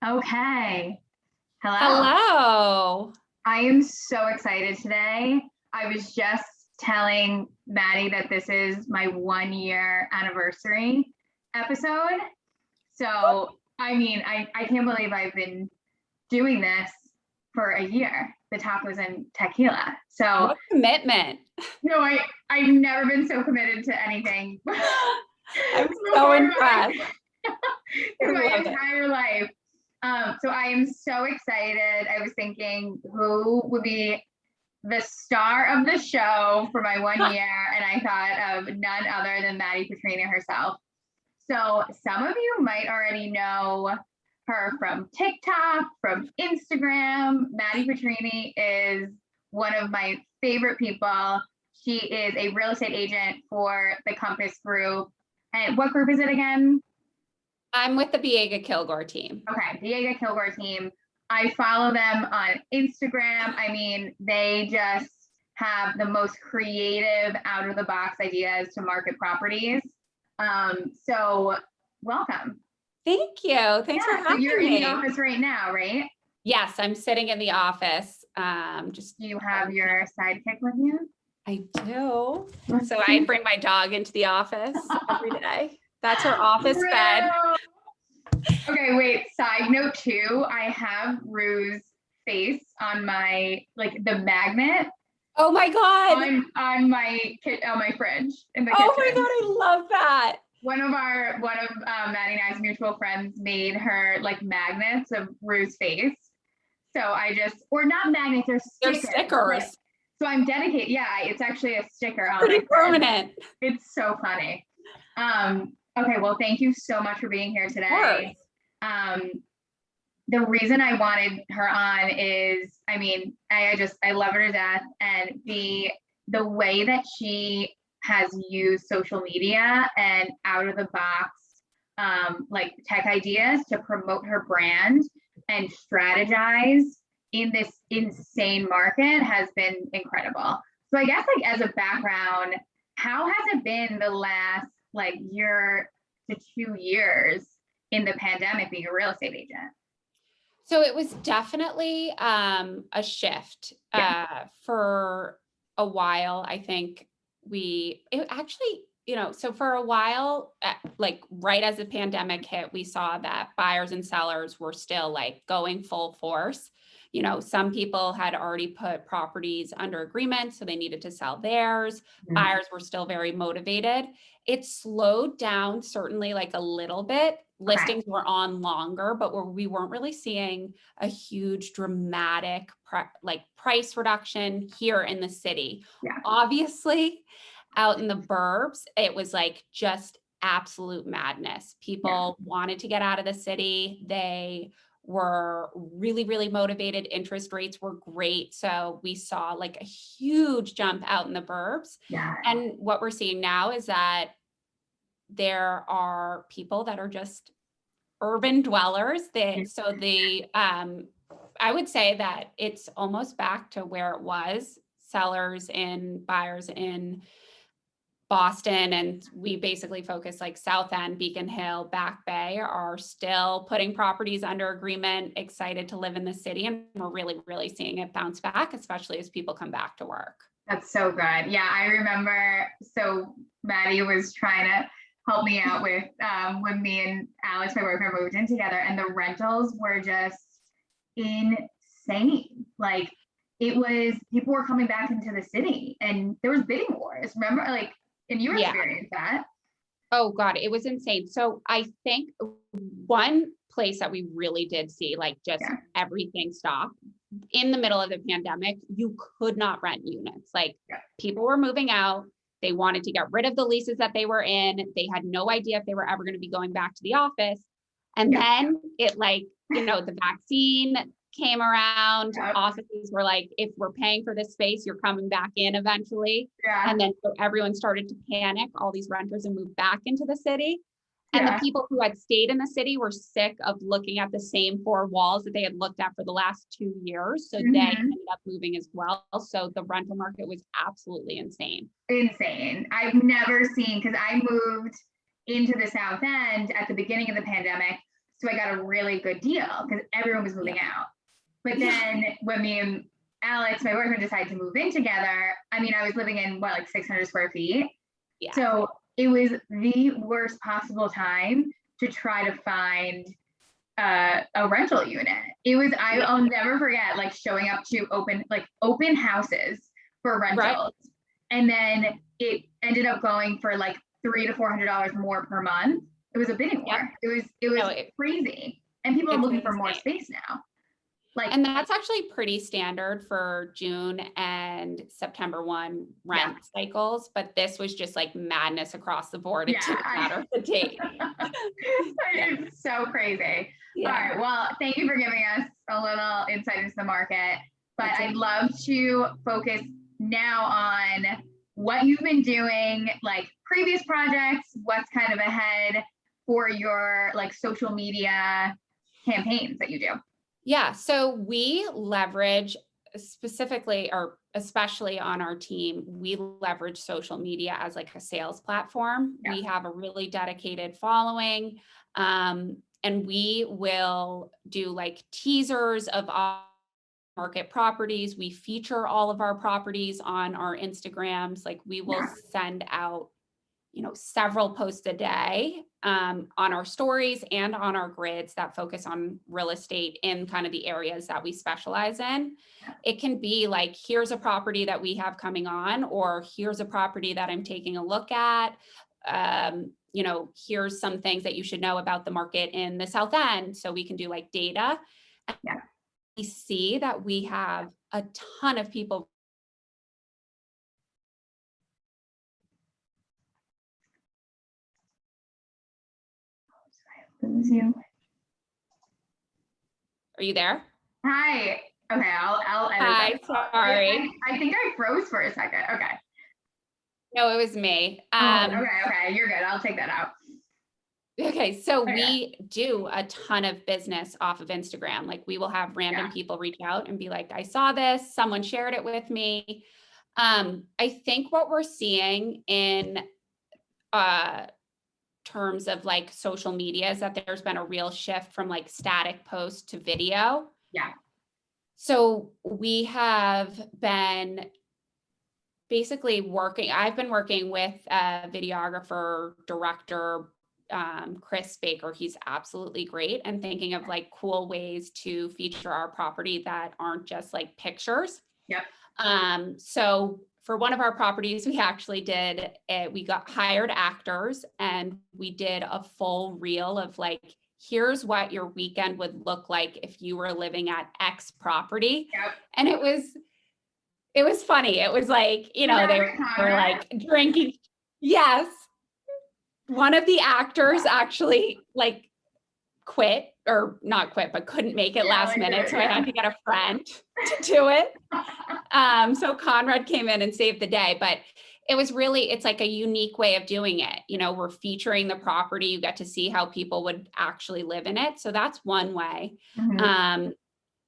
Okay. Hello. Hello. I am so excited today. I was just telling Maddie that this is my 1 year anniversary episode. So, I can't believe I've been doing this for a year, the tacos and tequila. So, What commitment. no, I've never been so committed to anything I'm so impressed. in my entire life. So I am so excited. I was thinking who would be the star of the show for my 1 year, and I thought of none other than Maddy Petrini herself. So some of you might already know her from TikTok, from Instagram. Maddy Petrini is one of my favorite people. She is a real estate agent for the Compass Group. And what group is it again? I'm with the Biega Kilgore team. Okay, Biega Kilgore team. I follow them on Instagram. They just have the most creative, out of the box ideas to market properties. So welcome. Thank you. Thanks for having me. You're in the office right now, right? Yes, I'm sitting in the office. Do you have your sidekick with you? I do. So I bring my dog into the office every day. That's her office bed. Okay, wait, side note too, I have Rue's face on my, the magnet. Oh my God. On my fridge in the kitchen. Oh my God, I love that. One of Maddie and I's mutual friends made her magnets of Rue's face. So or not magnets, they're stickers. So I'm dedicated. Yeah, it's actually a sticker. Pretty permanent. It's so funny. Okay, well, thank you so much for being here today. The reason I wanted her on is, I love her to death, and the way that she has used social media and out of the box, tech ideas to promote her brand and strategize in this insane market has been incredible. So I guess as a background, how has it been the last year to 2 years in the pandemic being a real estate agent? So it was definitely a shift for a while. I think so for a while, right as the pandemic hit, we saw that buyers and sellers were still going full force. Some people had already put properties under agreement, so they needed to sell theirs. Mm-hmm. Buyers were still very motivated. It slowed down certainly a little bit. Listings were on longer, but we weren't really seeing a huge dramatic price reduction here in the city. Yeah. Obviously, out in the burbs, it was just absolute madness. People wanted to get out of the city. They were really, really motivated. Interest rates were great. So we saw a huge jump out in the burbs. Yeah. And what we're seeing now is that there are people that are just urban dwellers. I would say that it's almost back to where it was. Sellers and buyers in Boston, and we basically focus South End, Beacon Hill, Back Bay are still putting properties under agreement, excited to live in the city. And we're really, really seeing it bounce back, especially as people come back to work. That's so good. Yeah, I remember. So Maddie was trying to help me out with when me and Alex, my boyfriend, moved in together, and the rentals were just insane. People were coming back into the city, and there was bidding wars. Remember, and you experienced that. Oh God, it was insane. So I think one place that we really did see everything stopped in the middle of the pandemic, you could not rent units. People were moving out. They wanted to get rid of the leases that they were in. They had no idea if they were ever going to be going back to the office. And then the vaccine came around. Offices were if we're paying for this space, you're coming back in eventually. Yeah. And then so everyone started to panic, all these renters, and move back into the city. And the people who had stayed in the city were sick of looking at the same four walls that they had looked at for the last 2 years. So they ended up moving as well. So the rental market was absolutely insane. Insane. I've never seen, because I moved into the South End at the beginning of the pandemic. So I got a really good deal because everyone was moving out. But then when me and Alex, my boyfriend, decided to move in together, I mean, I was living in what, like 600 square feet. Yeah. So it was the worst possible time to try to find a rental unit. It was, I'll never forget, like showing up to open houses for rentals. Right. And then it ended up going for like $300 to $400 more per month. It was a bidding war. It was crazy. And people are looking for more space now. And that's actually pretty standard for June and September 1 rent cycles, but this was just like madness across the board. It didn't matter the date. It's so crazy. All right. Well, thank you for giving us a little insight into the market, but I'd love to focus now on what you've been doing, like previous projects, what's kind of ahead for your like social media campaigns that you do. Yeah, so we leverage specifically, or especially on our team, we leverage social media as like a sales platform. We have a really dedicated following, and we will do like teasers of our market properties. We feature all of our properties on our Instagrams. Like we will send out, several posts a day on our stories and on our grids that focus on real estate in kind of the areas that we specialize in. It can be like, here's a property that we have coming on, or here's a property that I'm taking a look at. Here's some things that you should know about the market in the South End. So we can do like data. We see that we have a ton of people. You. Are you there? Hi. Okay, I'll edit. Hi, sorry. I think I froze for a second. Okay. No, it was me. Okay, you're good. I'll take that out. Okay, so we do a ton of business off of Instagram. Like we will have random people reach out and be like, I saw this, someone shared it with me. I think what we're seeing in terms of like social media is that there's been a real shift from like static posts to video. Yeah. So we have been basically I've been working with a videographer, director, Chris Baker. He's absolutely great, and thinking of like cool ways to feature our property that aren't just like pictures. Yep. So for one of our properties, we actually did it. We got hired actors and we did a full reel of like, here's what your weekend would look like if you were living at X property. Yep. And it was funny. It was like, they were like drinking. Yes. One of the actors actually like quit, or not quit, but couldn't make it last minute. So I had to get a friend to do it. So Conrad came in and saved the day, but it was really, it's like a unique way of doing it. We're featuring the property. You get to see how people would actually live in it. So that's one way. Mm-hmm.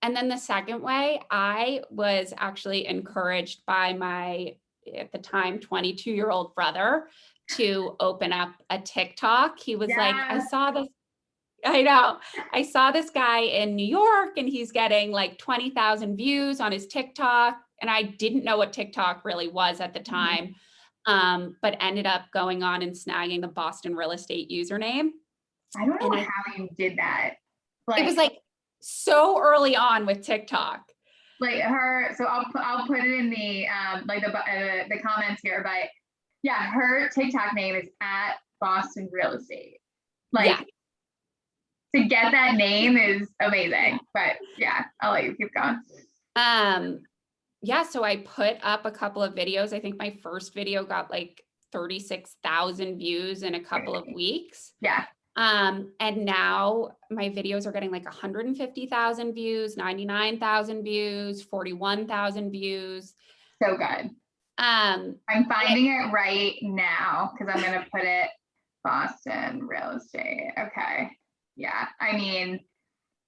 And then the second way, I was actually encouraged by my, at the time, 22-year-old brother to open up a TikTok. He was like, I saw this guy in New York and he's getting like 20,000 views on his TikTok. And I didn't know what TikTok really was at the time, but ended up going on and snagging the Boston real estate username. I don't know how you did that. It was like so early on with TikTok. Like so I'll put it in the the comments here, but yeah, her TikTok name is at Boston Real Estate. To get that name is amazing, but yeah, I'll let you keep going. So I put up a couple of videos. I think my first video got like 36,000 views in a couple of weeks. Yeah. And now my videos are getting like 150,000 views, 99,000 views, 41,000 views. So good. I'm finding it right now because I'm going to put it Boston Real Estate. Okay. Yeah. I mean,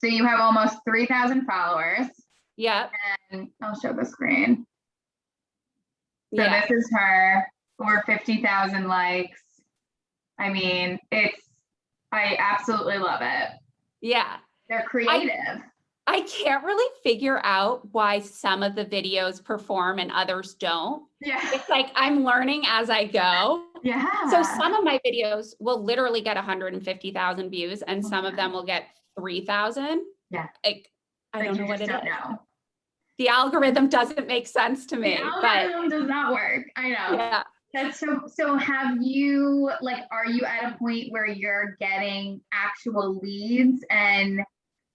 so you have almost 3,000 followers. Yep. And I'll show the screen. So this is her, over 50,000 likes. I mean, I absolutely love it. Yeah. They're I creative. I can't really figure out why some of the videos perform and others don't. Yeah. It's like I'm learning as I go. So Yeah. some of my videos will literally get 150,000 views and Oh some my of God. them will get 3,000. Yeah. Like, I Like don't you know what just it don't is. know. The algorithm doesn't make sense to The me, but algorithm does not work. I know. yeah. That's so have you like are you at a point where you're getting actual leads and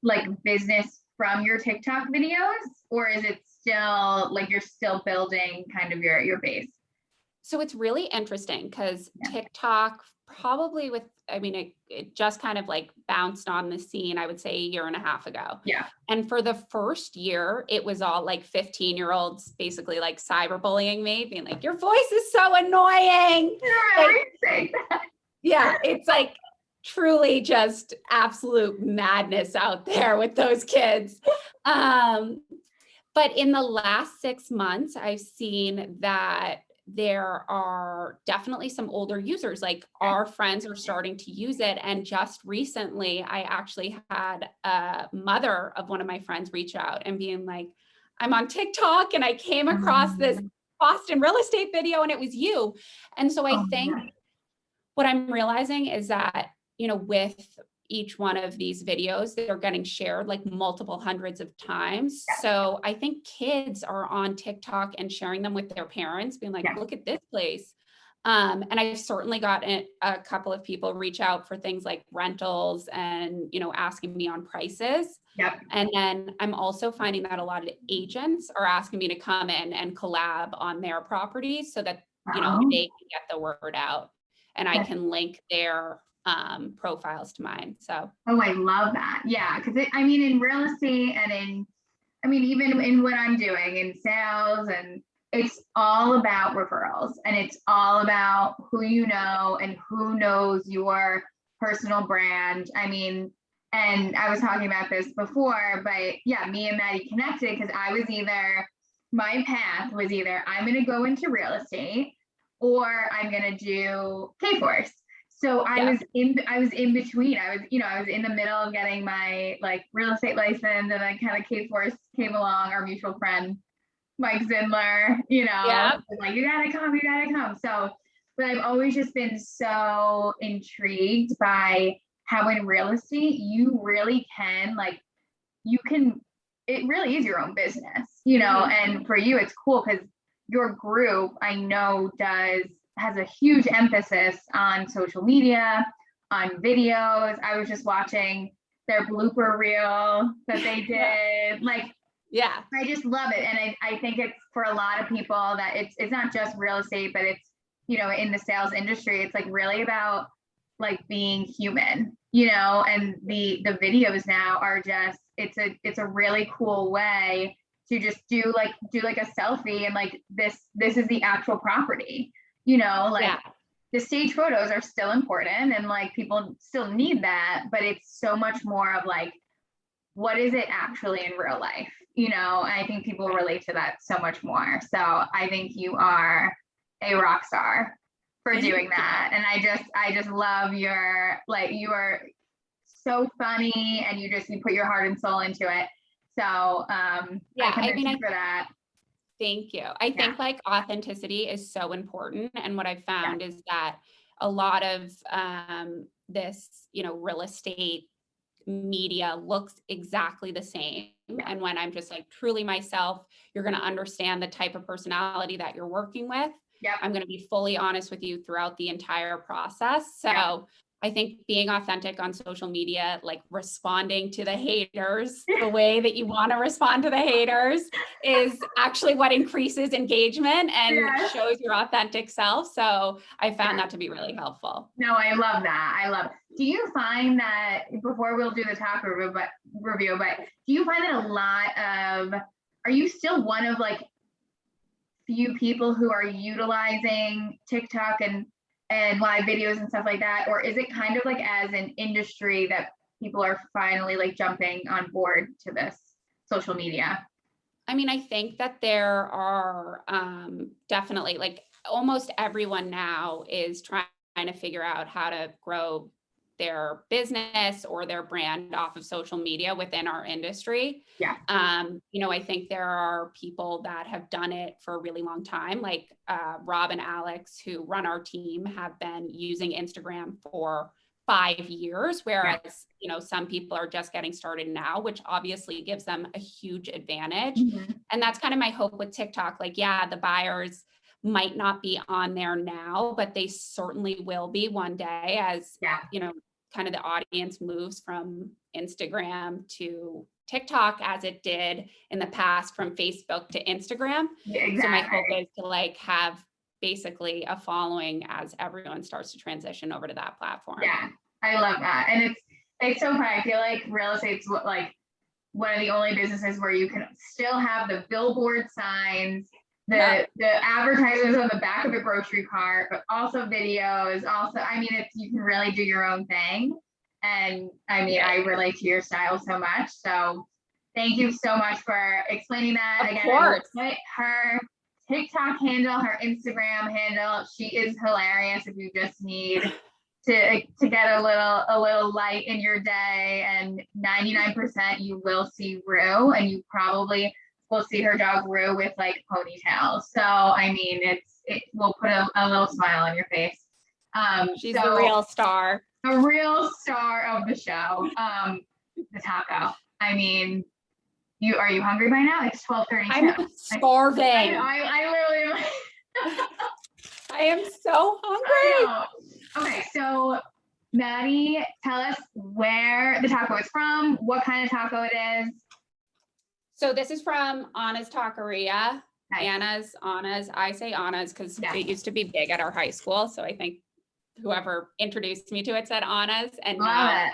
like business from your TikTok videos? Or is it still like you're still building kind of your base? So it's really interesting because Yeah. TikTok probably with, I mean, it just kind of like bounced on the scene, I would say a year and a half ago. Yeah. And for the first year, it was all like 15-year-olds basically like cyberbullying me, being like, your voice is so annoying. I Like, remember you saying that. yeah, it's like truly just absolute madness out there with those kids. Um, but in the last 6 months, I've seen that there are definitely some older users, like our friends are starting to use it. And just recently, I actually had a mother of one of my friends reach out and being like, I'm on TikTok and I came across this Boston real estate video and it was you. And so I Oh think my what I'm realizing is that, with each one of these videos, they're getting shared like multiple hundreds of times. God. So I think kids are on TikTok and sharing them with their parents, being like, Yeah. look at this place. And I've certainly gotten a couple of people reach out for things like rentals and, asking me on prices. Yep. And then I'm also finding that a lot of agents are asking me to come in and collab on their properties so that, Oh, they can get the word out and I that's can link their profiles to mine. So oh, I love that. Yeah, because I mean, in real estate and I mean, even in what I'm doing in sales, and it's all about referrals and it's all about who you know and who knows your personal brand. I mean, and I was talking about this before, but yeah, me and Maddie connected because my path was either I'm going to go into real estate or I'm going to do K-Force. So yeah, I was in between. I was in the middle of getting my like real estate license, and then kind of K-Force came along, our mutual friend, Mike Zindler, yeah, like, you gotta come. So, but I've always just been so intrigued by how in real estate, you really can it really is your own business, and for you, it's cool because your group, I know, has a huge emphasis on social media, on videos. I was just watching their blooper reel that they yeah, did. Like, yeah, I just love it. And I think it's for a lot of people that it's not just real estate, but it's, in the sales industry, it's like really about like being human, and the videos now are just it's a really cool way to just do like a selfie and like this is the actual property, like yeah. the stage photos are still important and like people still need that, but it's so much more of like what is it actually in real life, and I think people relate to that so much more. So I think you are a rock star for Thank doing you. that. And I just love you are so funny and you put your heart and soul into it. So I Yeah, I commend mean, you for that. thank you. I Yeah. think like authenticity is so important. And what I've Yeah. found is that a lot of this, real estate media looks exactly the same. Yeah. And when I'm just like truly myself, you're going to understand the type of personality that you're working with. Yep. I'm going to be fully honest with you throughout the entire process. Yep. So I think being authentic on social media, like responding to the haters the way that you want to respond to the haters is actually what increases engagement and Yes. shows your authentic self. So I found Yeah. that to be really helpful. No, I love that. I love it. Do you find that before we'll do the talk review, but do you find that a lot of, are you still one of like few people who are utilizing TikTok and live videos and stuff like that? Or is it kind of like as an industry that people are finally like jumping on board to this social media? I mean, I think that there are definitely like almost everyone now is trying to figure out how to grow their business or their brand off of social media within our industry. Yeah. I think there are people that have done it for a really long time, like Rob and Alex, who run our team, have been using Instagram for 5 years, whereas, some people are just getting started now, which obviously gives them a huge advantage. Mm-hmm. And that's kind of my hope with TikTok. Like, yeah, the buyers might not be on there now, but they certainly will be one day as, kind of the audience moves from Instagram to TikTok, as it did in the past from Facebook to Instagram. Yeah, exactly. So my hope is to like have basically a following as everyone starts to transition over to that platform. Yeah, I love that. And it's so fun. I feel like real estate's like one of the only businesses where you can still have the billboard signs, the advertisements on the back of a grocery cart, but also videos. Also, I mean, you can really do your own thing. And I mean, I relate to your style so much. So thank you so much for explaining that. Of course. Put her TikTok handle, her Instagram handle. She is hilarious if you just need to get a little light in your day. And 99% you will see Rue, and you probably will see her dog Rue with like ponytails. So I mean, it will put a little smile on your face. She's the real star. The real star of the show. The taco. I mean, are you hungry by now? It's 12:32. I'm starving. I literally. I am so hungry. Okay, so Maddy, tell us where the taco is from, what kind of taco it is. So this is from Anna's Taqueria. Nice. Anna's. I say Anna's because it used to be big at our high school. So I think whoever introduced me to it said Anna's. And Love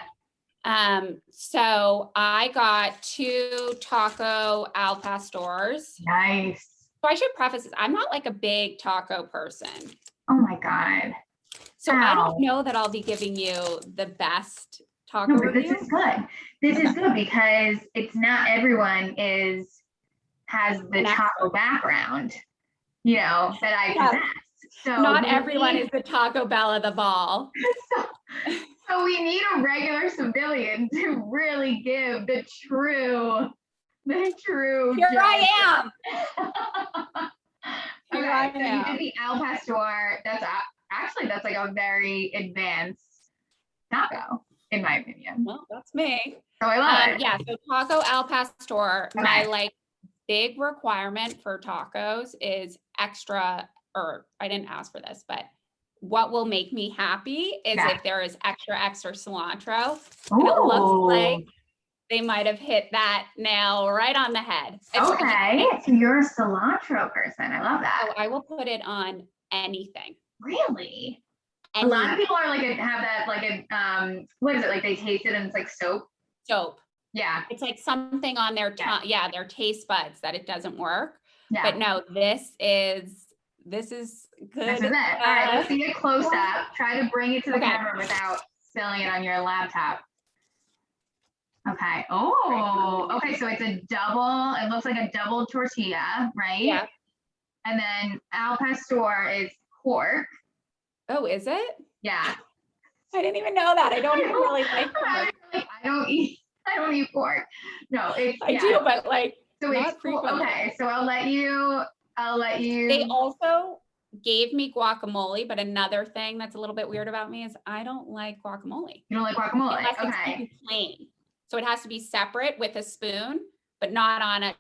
it. So I got 2 taco al pastors. Nice. So I should preface this. I'm not like a big taco person. Oh my God. So I don't know that I'll be giving you the best taco review. This is good. This is good because it's not everyone has the taco background, that I possess. So not everyone is the Taco Bell of the ball. So we need a regular civilian to really give the true. Here I am. So you did the al pastor. That's like a very advanced taco, in my opinion. Well, that's me. So I love it. Yeah. So taco al pastor. Okay. My like big requirement for tacos is extra. Or I didn't ask for this, but what will make me happy is if there is extra cilantro. And it looks like they might have hit that nail right on the head. Okay, so you're a cilantro person. I love that. So I will put it on anything. Really? A lot of people are like have that like what is it, like they taste it and it's like soap? Soap. Yeah. It's like something on their tongue, their taste buds that it doesn't work. Yeah. But no, this is good. This is it. All right, let's see a close up. Try to bring it to the camera without spilling it on your laptop. Okay. Oh, okay. So it's a double. It looks like a double tortilla, right? Yeah. And then al pastor is pork. Oh, is it? Yeah. I didn't even know that. I don't even really like pork. I don't eat pork. No, I do, but like so not frequently. Okay. So I'll let you. They also gave me guacamole, but another thing that's a little bit weird about me is I don't like guacamole. You don't like guacamole? It has to be plain. So it has to be separate with a spoon, but not on a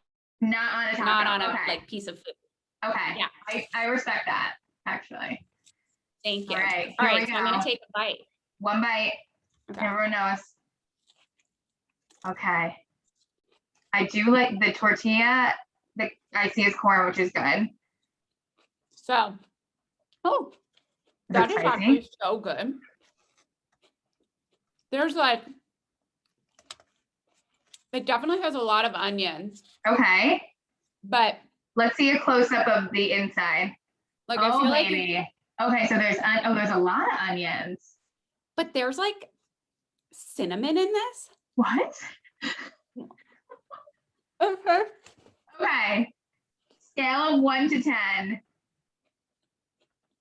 like piece of food. Okay. Yeah. I respect that, actually. Thank you. All right. So I'm gonna take a bite. One bite. Okay. Everyone knows. Okay. I do like the tortilla that I see as corn, which is good. So, that is actually so good. There's like, it definitely has a lot of onions. Okay. But let's see a close up of the inside. Like I feel like okay, so there's a lot of onions. But there's like cinnamon in this. What? Okay. Okay. Scale of 1 to 10.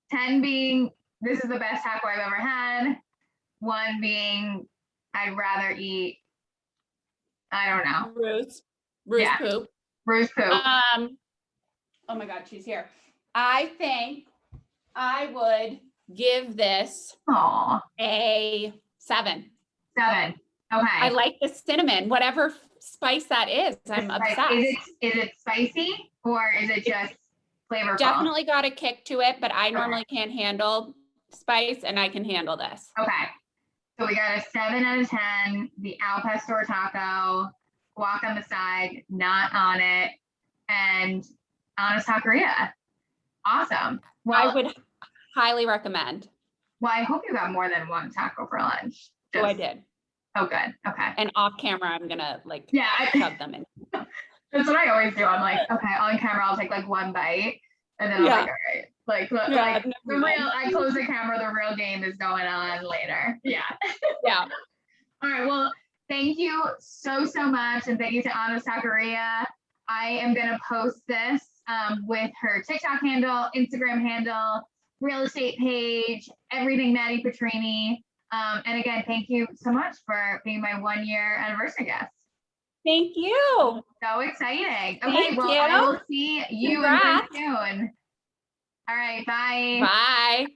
10 being this is the best taco I've ever had. one being I'd rather eat, I don't know. Ruth Yeah. poop. Bruce poop. Oh my God, she's here. I think I would give this Aw, a 7. 7. Okay. I like the cinnamon, whatever spice that is. I'm Like, obsessed. is it spicy or is it just flavorful? Definitely got a kick to it, but I normally can't handle spice, and I can handle this. Okay. So we got a 7 out of 10. The al pastor taco, guac on the side, not on it, and honest taqueria. Awesome. Well, I would highly recommend. well, I hope you got more than one taco for lunch. Oh, I did. Oh, good. Okay. And off camera, I'm gonna like Yeah, shove them in. that's what I always do. I'm like, okay, on camera, I'll take like one bite, and then I'm like, all right, like, Yeah, the real. I close the camera. The real game is going on later. Yeah. Yeah. All right. Well, thank you so much, and thank you to Honest Taqueria. I am gonna post this with her TikTok handle, Instagram handle, real estate page, everything Maddy Petrini. And again, thank you so much for being my 1-year anniversary guest. Thank you. So exciting. Okay, Thank well, you. I will see you in Congrats. soon. All right, bye. Bye.